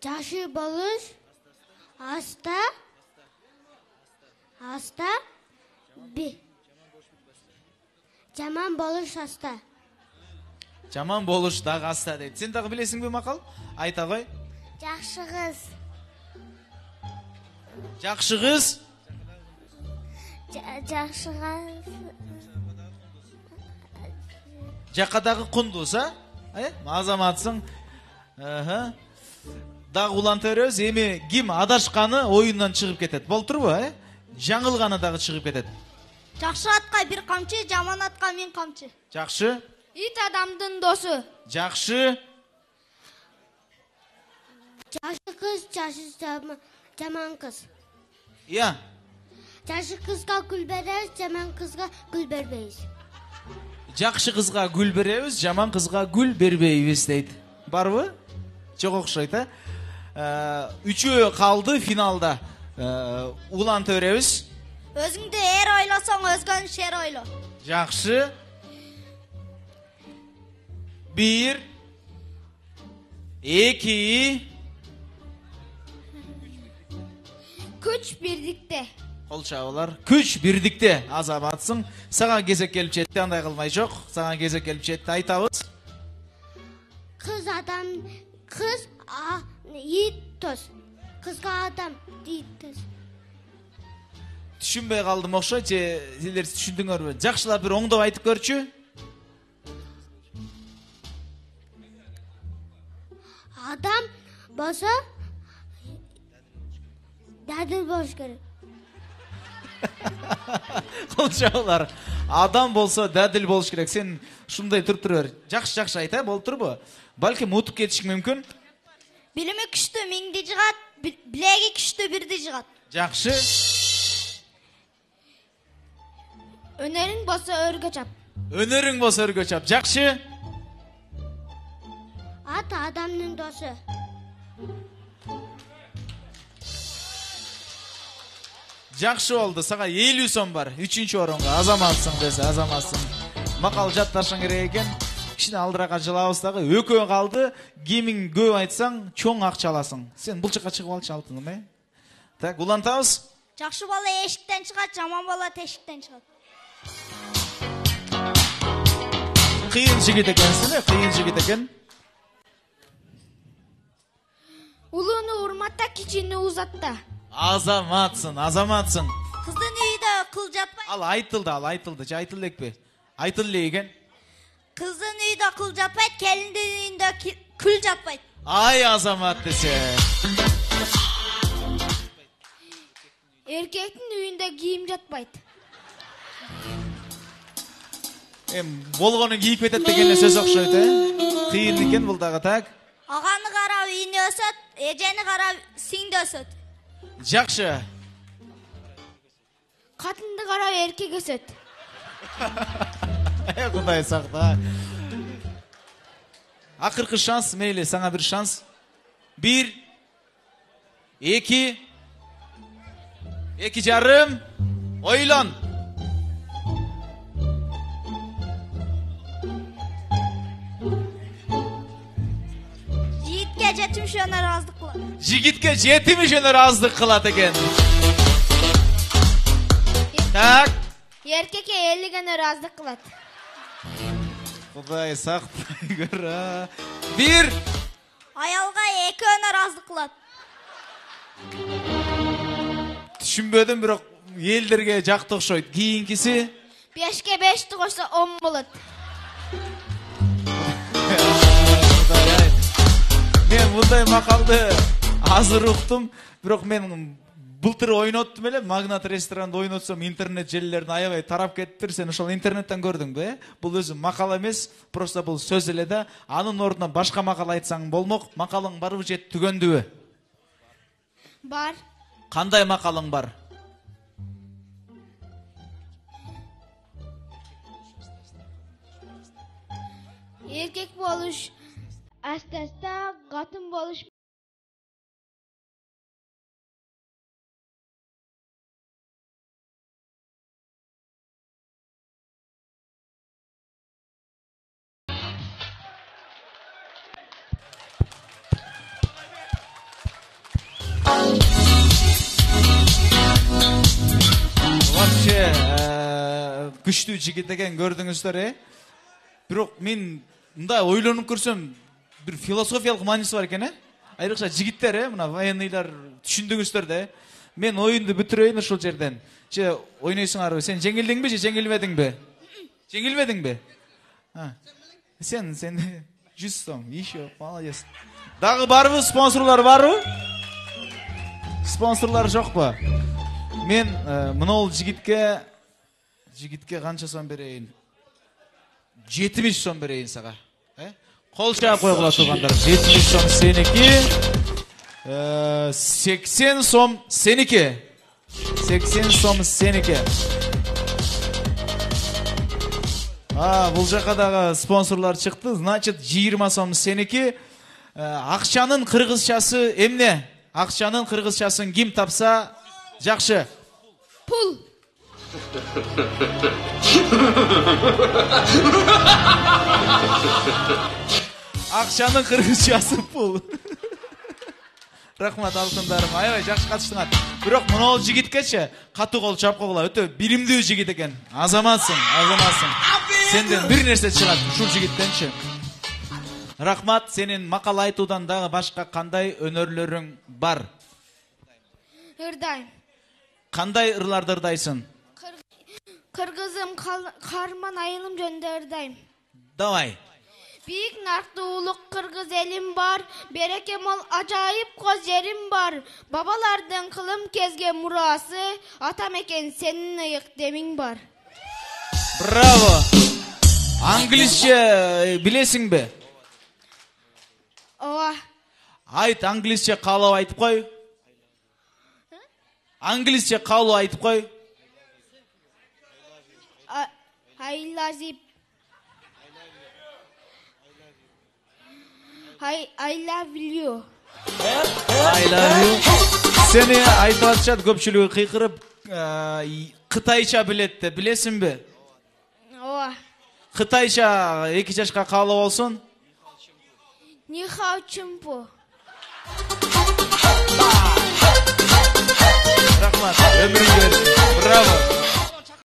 Жакшы болуш аста жаман болуш аста. Жаман болуш дагы аста дейт. Сен дагы билесиңби макал? Айта кой. Жакшы кыз. Жакшы кыз. Жакшы кыз. Жакадагы кундуз, а? Азаматсың. Дагы уланта беребиз. Эми ким адашканы оюндан чыгып кетет. Болтурбу, жаңылганы дагы чыгып кетет. Жакшы атка бир камчы, жаман атка миң камчы. Жакшы. Ит адамдын досу. Жакшы. Жакшы кыз, жаман кыз. Ия. Жакшы кызга гүл беребиз, жаман кызга гүл бербейбиз. Жакшы кызга гүл беребиз, жаман кызга гүл бербейбиз дейт. Барбы? Жок окшойт, Үчөө калды финалда. Уланта беребиз. Өзүңдү эр ойлосоң, өзгөнү шер ойло. Жакшы. 1 2 Күч бирдикте. Кол чабуулар. Күч бирдикте. Азаматсың. Сага кезек келип жетти, андай кылмай жок. Сага кезек келип жетти, айтабыз. Кыз ит тоз. Кызга адам ит тоз. Түшүнбөй калдым окшойт, же силер түшүндүңөрбү? Жакшылап бир оңдоп айтып көрчү. Адам болсо дадыл болуш керек. Кол чабуулар. Адам болсо дадил болуш керек. Сен ушундай туруп тура бер. Жакшы айт, болуп турбу? Балким утуп кетишиң мүмкүн. Билими күчтүү миңди жыгат, билеги күчтүү бирди жыгат. Жакшы. Өнөрүң болсо өргө чап. Өнөрүң болсо өргө чап. Жакшы. Ат адамдын досу. Жакшы болду. Сага 50 сом бар. 3-чү оронго азаматсың десе, азаматсың. Макал жатташың керек экен. Кичине алдырака жылабыз дагы. Экөө калды. Кимиң көп айтсаң, чоң акча аласың. Сен бул жака чыгып алчы алтыным, Так, улантабыз. Жакшы бала эшиктен чыгат, жаман бала тешиктен чыгат. Кыйын жигит экенсиң, кыйын жигит экен. Улууну урматта, кичини узатта. Азаматсың. Кыздын үйдө кыл жатпай. Ал айтылды. Же айтыл элекпи? Айтыл эле экен. Кыздын үйдө кыл жатпайт, келиндин үйүндө күл жатпайт. Ай азамат десе. Эркектин үйүндө кийим жатпайт. Болгонун кийип кетет деген сөз окшойт, Кыйын экен бул дагы, так? Аганы карап ийне өсөт, эжени карап сиңди өсөт. Жакшы. Катынды карап эркек өсөт. Кудай сакта. Акыркы шанс, мейли, сага бир шанс. 1 2 2,5 ойлон. Жигитке 70 жөнөр аздык кылат. Жигитке 70 жөнөр аздык кылат экен. Так. Эркекке 50 жөнөр аздык кылат. Кудай сактай көр. 1 Аялга 2 жөнөр аздык кылат. Түшүнбөдүм, бирок элдерге жакты окшойт. Кийинкиси 5ке 5 кошсо 10 болот. Мен мындай макалды азыр уктум, бирок мен былтыр ойноттум эле, Магнат ресторанында ойнотсом интернет желилерин аябай тарап кетиптир. Сен ошол интернеттен көрдүңбү, Бул өзү макал эмес, просто бул сөз эле да. Анын ордуна башка макал айтсаң болмок. Макалың барбы же түгөндүбү? Бар. Кандай макалың бар? Эркек болуш аста-аста, катын болуш күчтүү жигит экен, көрдүңүздөр, Бирок мен мындай ойлонуп көрсөм, бир философиялык мааниси бар экен, Айрыкча жигиттер, мына военныйлар түшүндүңүздөр да. Мен оюнду бүтүрөйүн ушул жерден. Же ойнойсуңарбы? Сен жеңилдиңби же жеңилбедиңби? Жеңилбедиңби? Сен 100 сом. Еще, молодец. Дагы барбы? Спонсорлор барбы? Спонсорлор жокпу? Мен мынол жигитке канча сом берейин? 70 сом берейин сага. Кол чаап койгула тургандар. 70 сом сеники. 80 сом сеники. 80 сом сеники. Бул жака дагы спонсорлор чыкты. Значит, 20 сом сеники. Акчанын кыргызчасы эмне? Акчанын кыргызчасын ким тапса жакшы? Pul. Акчанын кыргызчасы пул. Рахмат алтындарым. Аябай жакшы катыштыңар. Бирок мынол жигиткечи катуу кол чаап койгула. Өтө билимдүү жигит экен. Азаматсың. Сенден бир нерсе чыгат ушул жигиттенчи. Рахмат, сенин макал айтуудан дагы башка кандай өнөрлөрүң бар? Ырдайм. Кандай ырларды ырдайсың? Кыргызым карман айылым жөнүндө ырдайм. Давай. Бийик нарктуу улук кыргыз элим бар, береке мол ажайып коз жерим бар. Бабалардын кылым кезген мурасы, ата мекен сенин ыйык демиң бар. Браво. Англисче билесиңби? Ооба. Айт, англисче каалап айтып кой. Англисче каалап айтып кой. I love you. I love you. Seni айтып атышат, көпчүлүгү кыйкырып, кытайча билет де, билесиңби? Ооба. Кытайча 2 жашка каалап болсун. Ни хао чимпу. Рахмат, өмүрүңүз берсин. Браво.